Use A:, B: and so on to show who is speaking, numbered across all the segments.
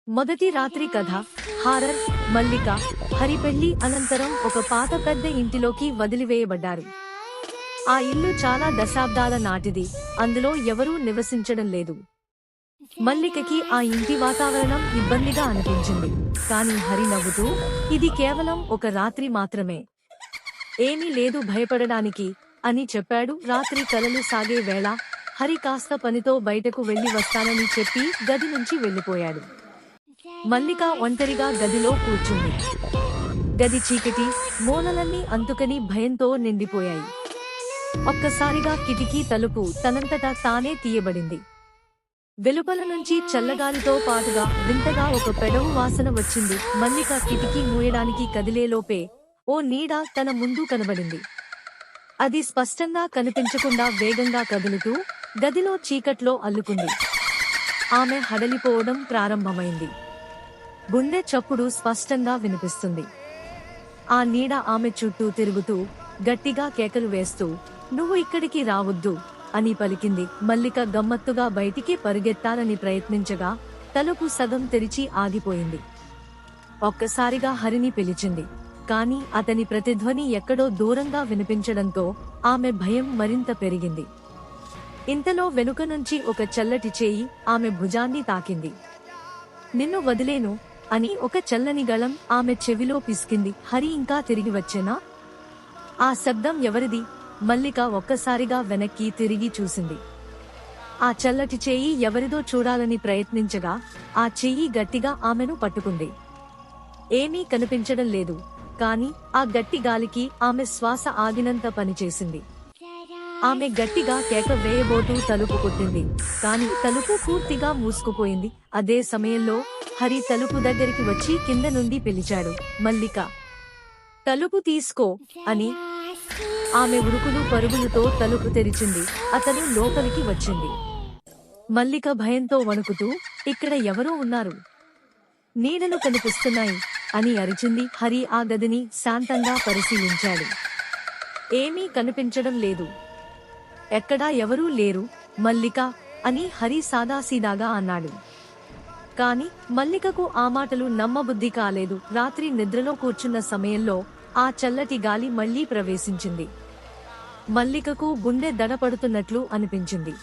A: మొదటి రాత్రి కథ. హారర్. మల్లిక, హరి పెళ్లి అనంతరం ఒక పాత పెద్ద ఇంటిలోకి వదిలివేయబడ్డారు. ఆ ఇల్లు చాలా దశాబ్దాల నాటిది, అందులో ఎవరూ నివసించడం లేదు. మల్లికకి ఆ ఇంటి వాతావరణం ఇబ్బందిగా అనిపించింది. కాని హరి నవ్వుతూ, ఇది కేవలం ఒక రాత్రి మాత్రమే, ఏమీ లేదు భయపడడానికి అని చెప్పాడు. రాత్రి కలలు సాగే వేళ హరి కాస్త పనితో బయటకు వెళ్లి వస్తానని చెప్పి గది నుంచి వెళ్లిపోయాడు. మల్లిక ఒంటరిగా గదిలో కూర్చుంది. గది చీకటి, మూలలన్నీ అంతుకని భయంతో నిండిపోయాయి. ఒక్కసారిగా కిటికీ తలుపు తనంతటా తానే తీయబడింది. వెలుపల నుంచి చల్లగాలితో పాటుగా వింతగా ఒక పెడవు వాసన వచ్చింది. మల్లిక కిటికీ మూయడానికి కదిలేలోపే ఓ నీడ తన ముందు కనబడింది. అది స్పష్టంగా కనిపించకుండా వేగంగా కదులుతూ గదిలో చీకట్లో అల్లుకుంది. ఆమె హడలిపోవడం ప్రారంభమైంది. గుండె చప్పుడు స్పష్టంగా వినిపిస్తుంది. ఆ నీడ ఆమె చుట్టూ తిరుగుతూ గట్టిగా కేకలు వేస్తూ, నువ్వు ఇక్కడికి రావద్దు అని పలికింది. మల్లిక గమ్మత్తుగా బయటికి పరుగెత్తాలని ప్రయత్నించగా తలుపు సగం తెరిచి ఆగిపోయింది. ఒక్కసారిగా హరిని పిలిచింది. కాని అతని ప్రతిధ్వని ఎక్కడో దూరంగా వినిపించడంతో ఆమె భయం మరింత పెరిగింది. ఇంతలో వెనుక నుంచి ఒక చల్లటి చేయి ఆమె భుజాన్ని తాకింది. నిన్ను వదిలేను అని ఒక చల్లని గళం ఆమె చెవిలో పిసికింది. హరి ఇంకా తిరిగి వచ్చేనా? ఆ శబ్దం ఎవరిది? మల్లిక ఒక్కసారిగా వెనక్కి తిరిగి చూసింది. ఆ చల్లటి చేయి ఎవరిదో చూడాలని ప్రయత్నించగా ఆ చెయ్యి గట్టిగా ఆమెను పట్టుకుంది. ఏమీ కనిపించడం లేదు, కాని ఆ గట్టి గాలికి ఆమె శ్వాస ఆగినంత పనిచేసింది. ఆమె గట్టిగా కేక వేయబోతూ తలుపు కొట్టింది, కాని తలుపు పూర్తిగా మూసుకుపోయింది. అదే సమయంలో హరి తలుపు దగ్గరికి వచ్చి కింద నుండి పిలిచాడు, మల్లిక, తలుపు తీసుకో అని. ఆమె ఉరుకులు పరుగులతో తలుపు తెరిచింది. అతను లోపలికి వచ్చింది. మల్లిక భయంతో వణుకుతూ, ఇక్కడ ఎవరో ఉన్నారు, నీడలు కనిపిస్తున్నాయి అని అరిచింది. హరి ఆ గదిని శాంతంగా పరిశీలించాడు. ఏమీ కనిపించడం లేదు. ఎక్కడా ఎవరూ లేరు మల్లిక అని హరి సాదాసీదాగా అన్నాడు. కాని మల్లికకు ఆ మాటలు నమ్మబుద్ధి కాలేదు. రాత్రి నిద్రలో కూర్చున్న సమయంలో ఆ చల్లటి గాలి మళ్లీ ప్రవేశించింది. మల్లికకు గుండె దడపడుతున్నట్లు అనిపించింది.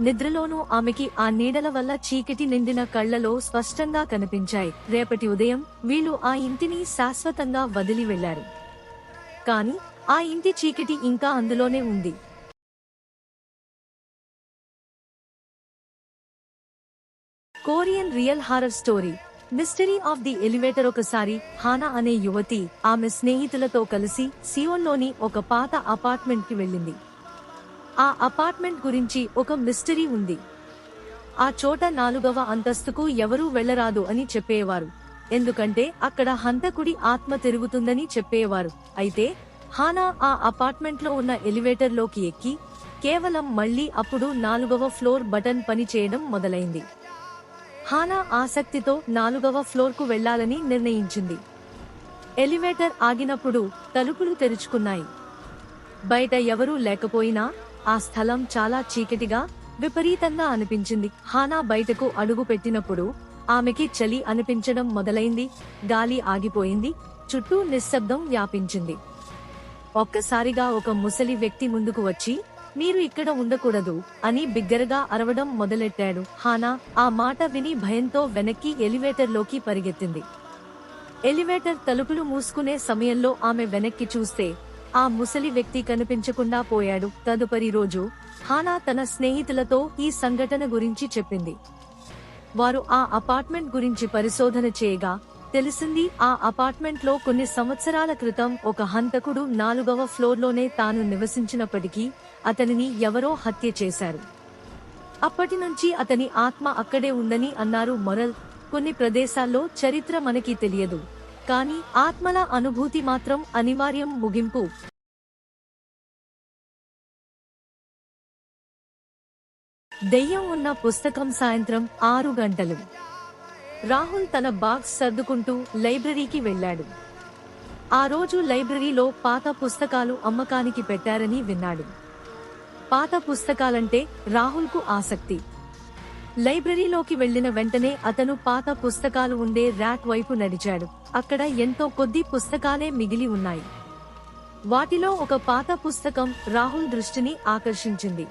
A: నిద్రలోనూ ఆమెకి ఆ నీడల వల్ల చీకటి నిండిన కళ్లలో స్పష్టంగా కనిపించాయి. రేపటి ఉదయం వీళ్ళు ఆ ఇంటిని శాశ్వతంగా వదిలి వెళ్లారు. కాని ఆ ఇంటి చీకటి ఇంకా అందులోనే ఉంది. Korean real horror story mystery of the elevator. ఒకసారి హానా అనే యువతి ఆమె స్నేహితులతో కలిసి సియోల్లోని ఒక పాత అపార్ట్మెంట్ కి వెళ్ళింది. ఆ అపార్ట్మెంట్ గురించి ఒక మిస్టరీ ఉంది. ఆ చోట 4వ అంతస్తుకు ఎవరూ వెళ్లరాదు అని చెప్పేవారు, ఎందుకంటే అక్కడ హంతకుడి ఆత్మ తిరుగుతుందని చెప్పేవారు. అయితే హానా ఆ అపార్ట్మెంట్ లో ఉన్న ఎలివేటర్ లోకి ఎక్కి కేవలం మళ్లీ అప్పుడు 4వ ఫ్లోర్ బటన్ పని చేయడం మొదలైంది. హానా ఆసక్తితో 4వ ఫ్లోర్ కు వెళ్లాలని నిర్ణయించింది. ఎలివేటర్ ఆగినప్పుడు తలుపులు తెరుచుకున్నాయి. బయట ఎవరూ లేకపోయినా ఆ స్థలం చాలా చీకటిగా, విపరీతంగా అనిపించింది. హానా బయటకు అడుగు పెట్టినప్పుడు ఆమెకి చలి అనిపించడం మొదలైంది. గాలి ఆగిపోయింది. చుట్టూ నిశ్శబ్దం వ్యాపించింది. ఒక్కసారిగా ఒక ముసలి వ్యక్తి ముందుకు వచ్చి, మీరు ఇక్కడ ఉండకూడదు అని బిగ్గరగా అరవడం మొదలెట్టాడు. హానా ఆ మాట విని భయంతో వెనక్కి ఎలివేటర్ లోకి పరిగెత్తింది. ఎలివేటర్ తలుపులు మూసుకునే సమయంలో ఆమె వెనక్కి చూస్తే ఆ ముసలి వ్యక్తి కనిపించకుండా పోయాడు. తదుపరి రోజు హానా తన స్నేహితులతో ఈ సంఘటన గురించి చెప్పింది. వారు ఆ అపార్ట్మెంట్ గురించి పరిశోధన చేయగా తెలిసింది, ఆ అపార్ట్మెంట్ లో కొన్ని సంవత్సరాల క్రితం ఒక హంతకుడు 4వ ఫ్లోర్లోనే తాను నివసించినప్పటికీ అతనిని ఎవరో హత్య చేశారు. అప్పటి నుంచి అతని ఆత్మ అక్కడే ఉందని అన్నారు. మొరల్, కొన్ని ప్రదేశాల్లో చరిత్ర మనకి తెలియదు, కానీ ఆత్మల అనుభూతి మాత్రం అనివార్యం. ముగింపు. దెయ్యం ఉన్న పుస్తకం. సాయంత్రం 6 గంటలు. రాహుల్ తన బాక్స్ సర్దుకుంటూ లైబ్రరీకి వెళ్లాడు. ఆ రోజు లైబ్రరీలో పాత పుస్తకాలు అమ్మకానికి పెట్టారని విన్నాడు. పాత పుస్తకాలంటే రాహుల్కు ఆసక్తి. లైబ్రరీలోకి వెళ్లిన వెంటనే అతను పాత పుస్తకాలు ఉండే ర్యాక్ వైపు నడిచాడు. అక్కడ ఎంతో కొద్ది పుస్తకాలే మిగిలి ఉన్నాయి. వాటిలో ఒక పాత పుస్తకం రాహుల్ దృష్టిని ఆకర్షించింది.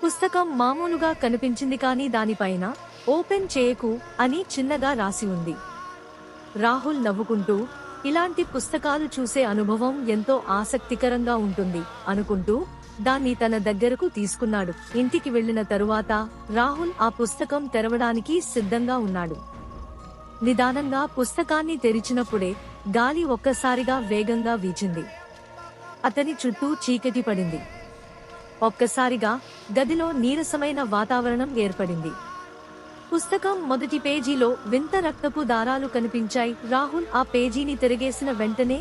A: పుస్తకం మామూలుగా కనిపించింది, కానీ దానిపైన ఓపెన్ చేయకు అని చిన్నగా రాసి ఉంది. రాహుల్ నవ్వుకుంటూ, ఇలాంటి పుస్తకాలు చూసే అనుభవం ఎంతో ఆసక్తికరంగా ఉంటుంది అనుకుంటూ దాన్ని తన దగ్గరకు తీసుకున్నాడు. ఇంటికి వెళ్లిన తరువాత రాహుల్ ఆ పుస్తకం తెరవడానికి సిద్ధంగా ఉన్నాడు. నిదానంగా పుస్తకాన్ని తెరిచినప్పుడే గాలి ఒక్కసారిగా వేగంగా వీచింది. అతని చుట్టూ చీకటి పడింది. ఒక్కసారిగా గదిలో నీరసమైన వాతావరణం ఏర్పడింది. పుస్తకం మొదటి పేజీలో వింత రక్తపు దారాలు కనిపించాయి. రాహుల్ ఆ పేజీని తిరగేసిన వెంటనే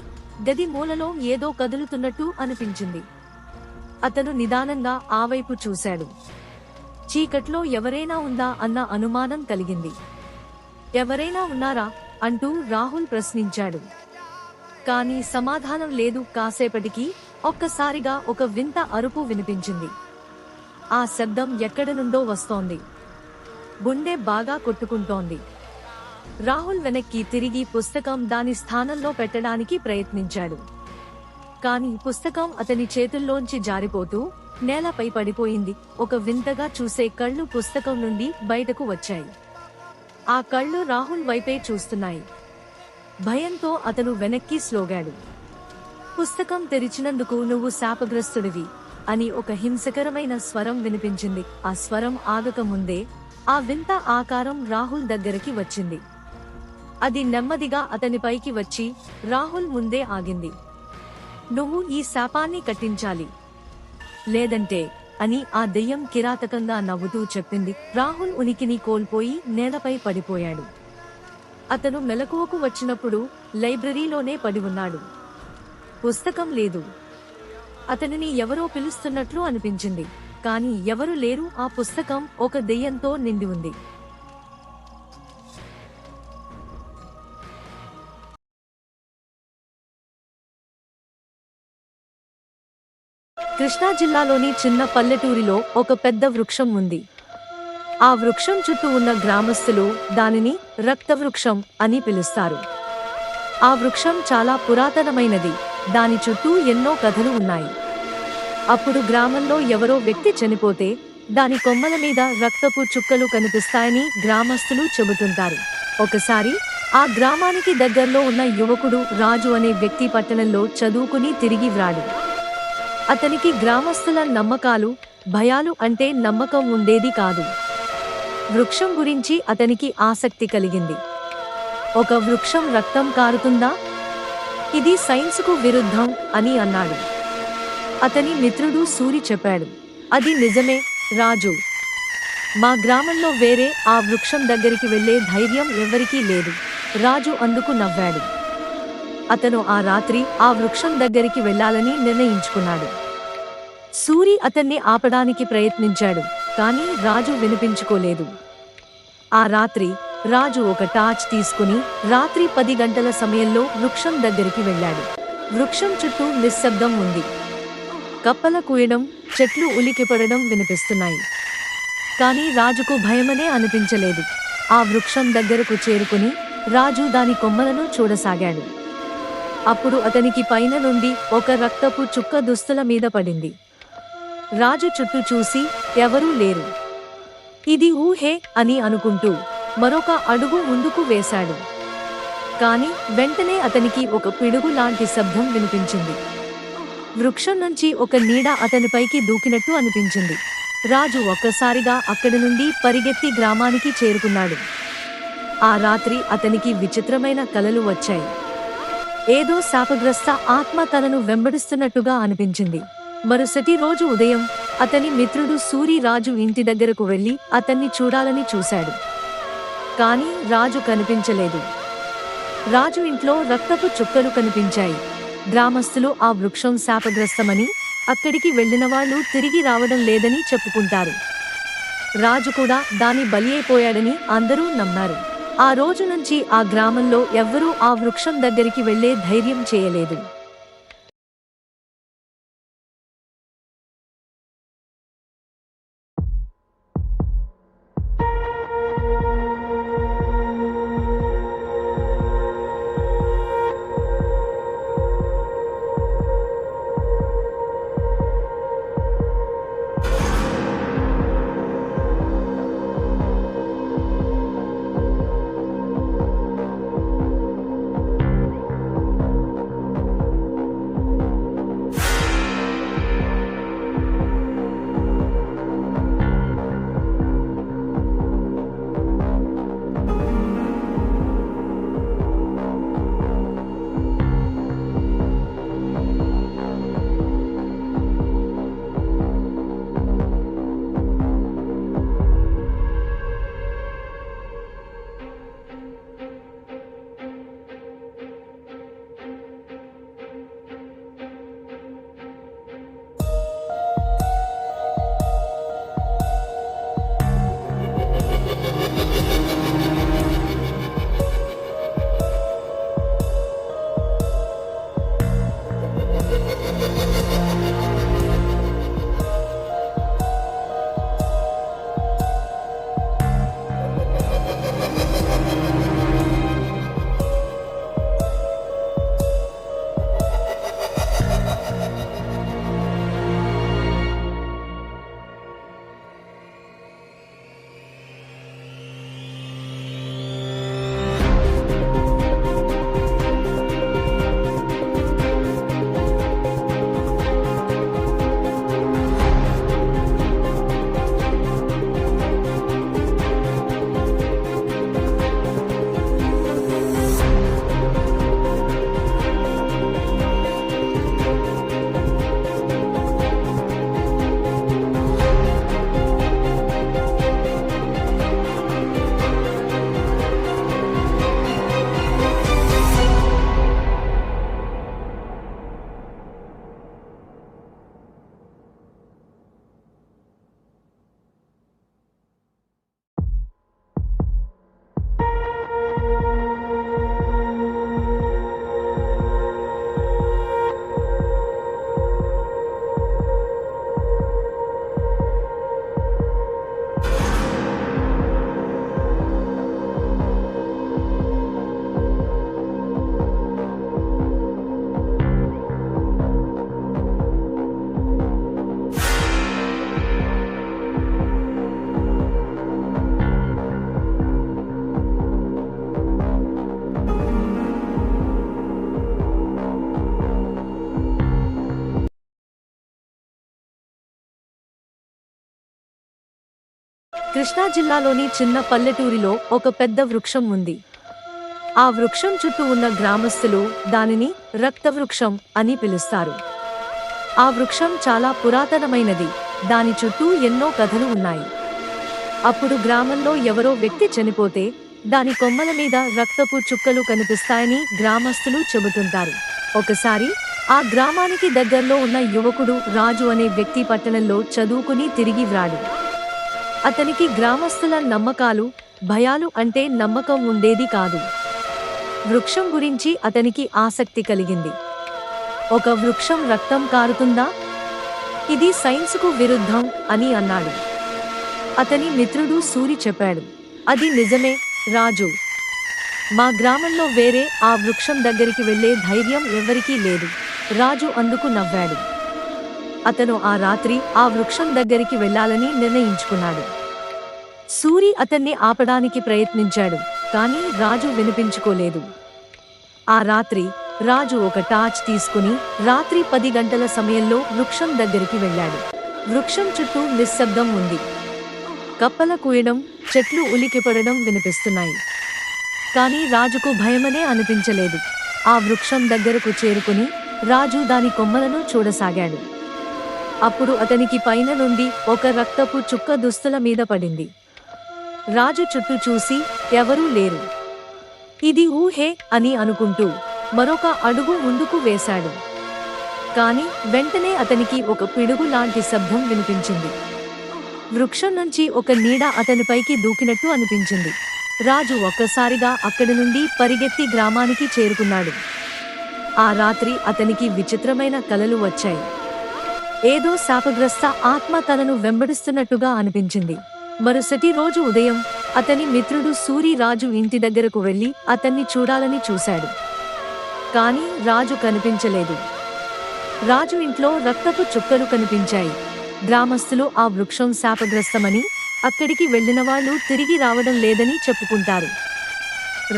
A: గది మూలలో ఏదో కదులుతున్నట్టు అనిపించింది. అతను నిదానంగా ఆ వైపు చూశాడు. చీకట్లో ఎవరైనా ఉందా అన్న అనుమానం కలిగింది. ఎవరైనా ఉన్నారా అంటూ రాహుల్ ప్రశ్నించాడు. కానీ సమాధానం లేదు. కాసేపటికి ఒక్కసారిగా ఒక వింత అరుపు వినిపించింది. ఆ శబ్దం ఎక్కడి నుండో వస్తోంది. గుండె బాగా కొట్టుకుంటోంది. రాహుల్ వెనక్కి తిరిగి పుస్తకం దాని స్థానంలో పెట్టడానికి ప్రయత్నించాడు. కానీ పుస్తకం అతని చేతుల్లోంచి జారిపోతూ నేలపై పడిపోయింది. ఒక వింతగా చూసే కళ్ళు పుస్తకం నుండి బయటకు వచ్చాయి. ఆ కళ్ళు రాహుల్ వైపే చూస్తున్నాయి. భయంతో అతను వెనక్కి స్లోగాడు. పుస్తకం తెరిచినందుకు నువ్వు శాపగ్రస్తుడివి అని ఒక హింసకరమైన స్వరం వినిపించింది. ఆ స్వరం ఆగకముందే ఆ వింత ఆకారం రాహుల్ దగ్గరికి వచ్చింది. అది నెమ్మదిగా అతనిపైకి వచ్చి రాహుల్ ముందే ఆగింది. నువ్వు ఈ శాపాన్ని కట్టించాలి, లేదంటే అని ఆ దెయ్యం కిరాతకంగా నవ్వుతూ చెప్పింది. రాహుల్ ఉనికిని కోల్పోయి నేలపై పడిపోయాడు. అతను మెలకువకు వచ్చినప్పుడు లైబ్రరీలోనే పడి ఉన్నాడు. పుస్తకం లేదు. అతనిని ఎవరో పిలుస్తున్నట్లు అనిపించింది, కానీ ఎవరు లేరు. ఆ పుస్తకం ఒక దెయ్యంతో నిండి ఉంది. కృష్ణా జిల్లాలోని చిన్న పల్లెటూరిలో ఒక పెద్ద వృక్షం ఉంది. ఆ వృక్షం చుట్టూ ఉన్న గ్రామస్తులు దానిని రక్తవృక్షం అని పిలుస్తారు. ఆ వృక్షం చాలా పురాతనమైనది. దాని చుట్టూ ఎన్నో కథలు ఉన్నాయి. అప్పుడు గ్రామంలో ఎవరో వ్యక్తి చనిపోతే దాని కొమ్మల మీద రక్తపు చుక్కలు కనిపిస్తాయని గ్రామస్తులు చెబుతుంటారు. ఒకసారి ఆ గ్రామానికి దగ్గర్లో ఉన్న యువకుడు రాజు అనే వ్యక్తి పట్టణంలో చదువుకుని తిరిగి వ్రాడు. అతనికి గ్రామస్తుల నమ్మకాలు, భయాలు అంటే నమ్మకం ఉండేది కాదు. వృక్షం గురించి అతనికి ఆసక్తి కలిగింది. ఒక వృక్షం రక్తం కారుతుందా? ఇది సైన్సుకు విరుద్ధం అని అన్నాడు. అతని మిత్రుడు సూరి చెప్పాడు, అది నిజమే రాజు. మా గ్రామంలో వేరే ఆ వృక్షం దగ్గరికి వెళ్లే ధైర్యం ఎవ్వరికీ లేదు. రాజు అందుకు నవ్వాడు. అతను ఆ రాత్రి ఆ వృక్షం దగ్గరికి వెళ్లాలని నిర్ణయించుకున్నాడు. సూరి అతన్ని ఆపడానికి ప్రయత్నించాడు, కానీ రాజు వినిపించుకోలేదు. ఆ రాత్రి రాజు ఒక టార్చ్ తీసుకుని రాత్రి 10 గంటల సమయంలో వృక్షం దగ్గరికి వెళ్ళాడు. వృక్షం చుట్టూ నిశ్శబ్దం ఉంది. కప్పల కూయడం, చెట్లు ఉలికిపడడం వినిపిస్తున్నాయి. కానీ రాజుకు భయమనే అనిపించలేదు. ఆ వృక్షం దగ్గరకు చేరుకుని రాజు దాని కొమ్మలను చూడసాగాడు. అప్పుడు అతనికి పైన నుండి ఒక రక్తపు చుక్క దుస్తుల మీద పడింది. రాజు చుట్టూ చూసి ఎవరూ లేరు. ఇది ఊహే అని అనుకుంటూ మరొక అడుగు ముందుకు వేశాడు. కాని వెంటనే అతనికి ఒక పిడుగు లాంటి శబ్దం వినిపించింది. వృక్షం నుంచి ఒక నీడ అతనిపైకి దూకినట్టు అనిపించింది. రాజు ఒక్కసారిగా అక్కడి నుండి పరిగెత్తి గ్రామానికి చేరుకున్నాడు. ఆ రాత్రి అతనికి విచిత్రమైన కలలు వచ్చాయి. ఏదో శాపగ్రస్త ఆత్మ తనను వెంబడిస్తున్నట్టుగా అనిపించింది. మరుసటి రోజు ఉదయం అతని మిత్రుడు సూరి రాజు ఇంటి దగ్గరకు వెళ్లి అతన్ని చూడాలని చూశాడు. కాని రాజు కనిపించలేదు. రాజు ఇంట్లో రక్తపు చుక్కలు కనిపించాయి. గ్రామస్తులు ఆ వృక్షం శాపగ్రస్తమని, అక్కడికి వెళ్లిన వాళ్ళు తిరిగి రావడం లేదని చెప్పుకుంటారు. రాజు కూడా దాని బలి అయిపోయాడని అందరూ నమ్మారు. ఆ రోజు నుంచి ఆ గ్రామంలో ఎవ్వరూ ఆ వృక్షం దగ్గరికి వెళ్లే ధైర్యం చేయలేదు. కృష్ణా జిల్లాలోని చిన్న పల్లెటూరిలో ఒక పెద్ద వృక్షం ఉంది. ఆ వృక్షం చుట్టూ ఉన్న గ్రామస్తులు దానిని రక్తవృక్షం అని పిలుస్తారు. ఆ వృక్షం చాలా పురాతనమైనది. దాని చుట్టూ ఎన్నో కథలు ఉన్నాయి. అప్పుడు గ్రామంలో ఎవరో వ్యక్తి చనిపోతే దాని కొమ్మల మీద రక్తపు చుక్కలు కనిపిస్తాయని గ్రామస్తులు చెబుతుంటారు. ఒకసారి ఆ గ్రామానికి దగ్గరలో ఉన్న యువకుడు రాజు అనే వ్యక్తి పట్టణంలో చదువుకుని తిరిగి రాడు. అతనికి గ్రామస్తుల నమ్మకాలు, భయాలు అంటే నమ్మకం ఉండేది కాదు. వృక్షం గురించి అతనికి ఆసక్తి కలిగింది. ఒక వృక్షం రక్తం కారుతుందా? ఇది సైన్సుకు విరుద్ధం అని అన్నాడు. అతని మిత్రుడు సూరి చెప్పాడు, అది నిజమే రాజు. మా గ్రామంలో వేరే ఆ వృక్షం దగ్గరికి వెళ్లే ధైర్యం ఎవరికీ లేదు. రాజు అందుకు నవ్వాడు. అతను ఆ రాత్రి ఆ వృక్షం దగ్గరికి వెళ్లాలని నిర్ణయించుకున్నాడు. సూరి అతన్ని ఆపడానికి ప్రయత్నించాడు, కానీ రాజు వినిపించుకోలేదు. ఆ రాత్రి రాజు ఒక టార్చ్ తీసుకుని రాత్రి 10 గంటల సమయంలో వృక్షం దగ్గరికి వెళ్ళాడు. వృక్షం చుట్టూ నిశ్శబ్దం ఉంది. కప్పల కూయడం, చెట్లు ఉలికిపడడం వినిపిస్తున్నాయి. కానీ రాజుకు భయమనే అనిపించలేదు. ఆ వృక్షం దగ్గరకు చేరుకుని రాజు దాని కొమ్మలను చూడసాగాడు. అప్పుడు అతనికి పైన నుండి ఒక రక్తపు చుక్క దుస్తుల మీద పడింది. రాజు చుట్టూ చూసి ఎవరూ లేరు. ఇది ఊహే అని అనుకుంటూ మరొక అడుగు ముందుకు వేశాడు. కాని వెంటనే అతనికి ఒక పిడుగు లాంటి శబ్దం వినిపించింది. వృక్షం నుంచి ఒక నీడ అతనిపైకి దూకినట్టు అనిపించింది. రాజు ఒక్కసారిగా అక్కడి నుండి పరిగెత్తి గ్రామానికి చేరుకున్నాడు. ఆ రాత్రి అతనికి విచిత్రమైన కలలు వచ్చాయి. ఏదో శాపగ్రస్త ఆత్మ తనను వెంబడిస్తున్నట్టుగా అనిపించింది. మరుసటి రోజు ఉదయం అతని మిత్రుడు సూరి రాజు ఇంటి దగ్గరకు వెళ్లి అతన్ని చూడాలని చూశాడు. కాని రాజు కనిపించలేదు. రాజు ఇంట్లో రక్తపు చుక్కలు కనిపించాయి. గ్రామస్తులు ఆ వృక్షం శాపగ్రస్తమని, అక్కడికి వెళ్లిన వాళ్ళు తిరిగి రావడం లేదని చెప్పుకుంటారు.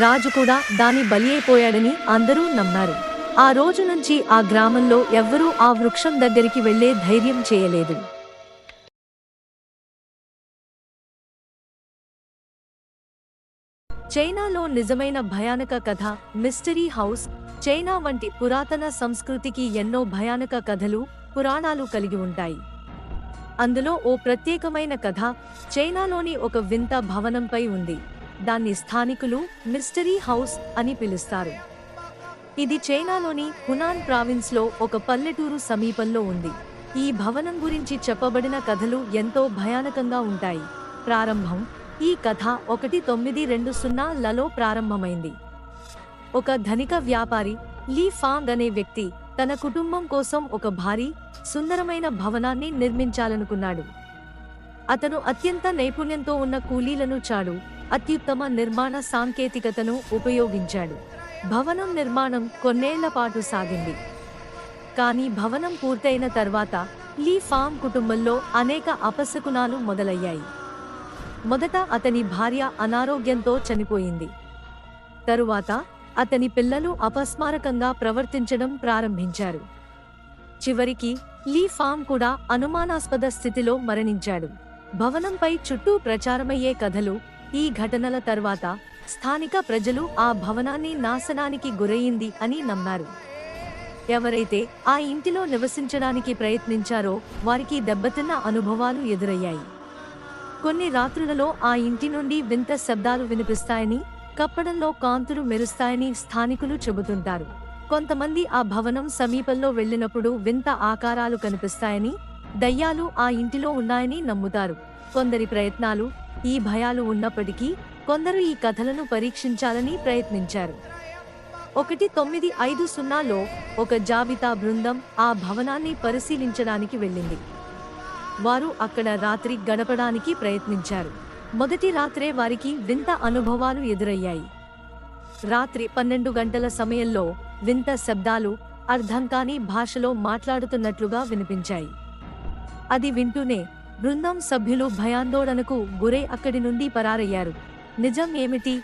A: రాజు కూడా దాని బలి అయిపోయాడని అందరూ నమ్మారు. ఆ రోజు నుంచి ఆ గ్రామంలో ఎవ్వరూ ఆ వృక్షం దగ్గరికి వెళ్లే ధైర్యం చేయలేదు. చైనాలో నిజమైన భయానక కథ మిస్టరీ హౌస్. చైనా వంటి పురాతన సంస్కృతికి ఎన్నో భయానక కథలు, పురాణాలు కలిగి ఉంటాయి. అందులో ఓ ప్రత్యేకమైన కథ చైనాలోని ఒక వింత భవనంపై ఉంది. దాన్ని స్థానికులు మిస్టరీ హౌస్ అని పిలుస్తారు. ఇది చైనాలోని హునాన్ ప్రావిన్స్లో ఒక పల్లెటూరు సమీపంలో ఉంది. ఈ భవనం గురించి చెప్పబడిన కథలు ఎంతో భయానకంగా ఉంటాయి. ప్రారంభం. ఈ కథ 1920లలో ప్రారంభమైంది. ఒక ధనిక వ్యాపారి లీ ఫాంగ్ అనే వ్యక్తి తన కుటుంబం కోసం ఒక భారీ, సుందరమైన భవనాన్ని నిర్మించాలనుకున్నాడు. అతను అత్యంత నైపుణ్యంతో ఉన్న కూలీలను చాడు, అత్యుత్తమ నిర్మాణ సాంకేతికతను ఉపయోగించాడు. భవనం నిర్మాణం కొన్నేళ్ల పాటు సాగింది. కానీ భవనం పూర్తయిన తర్వాత లీ ఫామ్ కుటుంబంలో అనేక అపశకునాలు మొదలయ్యాయి. మొదట అతని భార్య అనారోగ్యంతో చనిపోయింది. తరువాత అతని పిల్లలు అపస్మారకంగా ప్రవర్తించడం ప్రారంభించారు. చివరికి లీ ఫామ్ కూడా అనుమానాస్పద స్థితిలో మరణించాడు. భవనంపై చుట్టూ ప్రచారమయ్యే కథలు. ఈ ఘటనల తర్వాత స్థానిక ప్రజలు ఆ భవనాన్ని నాశనానికి గురయింది అని నమ్మారు. ఎవరైతే ఆ ఇంటిలో నివసించడానికి ప్రయత్నించారో వారికి దెబ్బతిన్న అనుభవాలు ఎదురయ్యాయి. కొన్ని రాత్రులలో ఆ ఇంటి నుండి వింత శబ్దాలు వినిపిస్తాయని, కప్పడంలో కాంతులు మెరుస్తాయని స్థానికులు చెబుతుంటారు. కొంతమంది ఆ భవనం సమీపంలో వెళ్లినప్పుడు వింత ఆకారాలు కనిపిస్తాయని, దయ్యాలు ఆ ఇంటిలో ఉన్నాయని నమ్ముతారు. కొందరి ప్రయత్నాలు, ఈ భయాలు ఉన్నప్పటికీ కొందరు ఈ కథలను పరీక్షించాలని ప్రయత్నించారు. 1950లో ఒక జాబితా బృందం ఆ భవనాన్ని పరిశీలించడానికి వెళ్ళింది. వారు అక్కడ రాత్రి గడపడానికి ప్రయత్నించారు. మొదటి రాత్రే వారికి వింత అనుభవాలు ఎదురయ్యాయి. రాత్రి 12 గంటల సమయంలో వింత శబ్దాలు అర్థం కాని భాషలో మాట్లాడుతున్నట్లుగా వినిపించాయి. అది వింటూనే బృందం సభ్యులు భయాందోళనకు గురై అక్కడి నుండి పరారయ్యారు. నిజం ఏమిటి?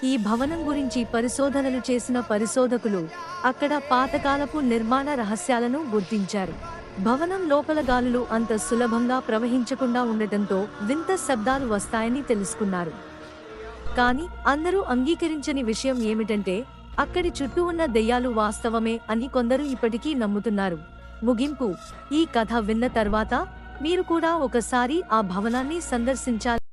A: ఈ భవనం గురించి పరిశోధనలు చేసిన పరిశోధకులు అక్కడ పాతకాలపు నిర్మాణ రహస్యాలను గుర్తించారు. భవనం లోపల గాలులు అంత సులభంగా ప్రవహించకుండా ఉండటంతో వింత శబ్దాలు వస్తాయని తెలుసుకున్నారు. కానీ అందరూ అంగీకరించని విషయం ఏమిటంటే అక్కడి చుట్టూ ఉన్న దెయ్యాలు వాస్తవమే అని కొందరు ఇప్పటికీ నమ్ముతున్నారు. ముగింపు: ఈ కథ విన్న తర్వాత మీరు కూడా ఒకసారి ఆ భవనాన్ని సందర్శించాలి.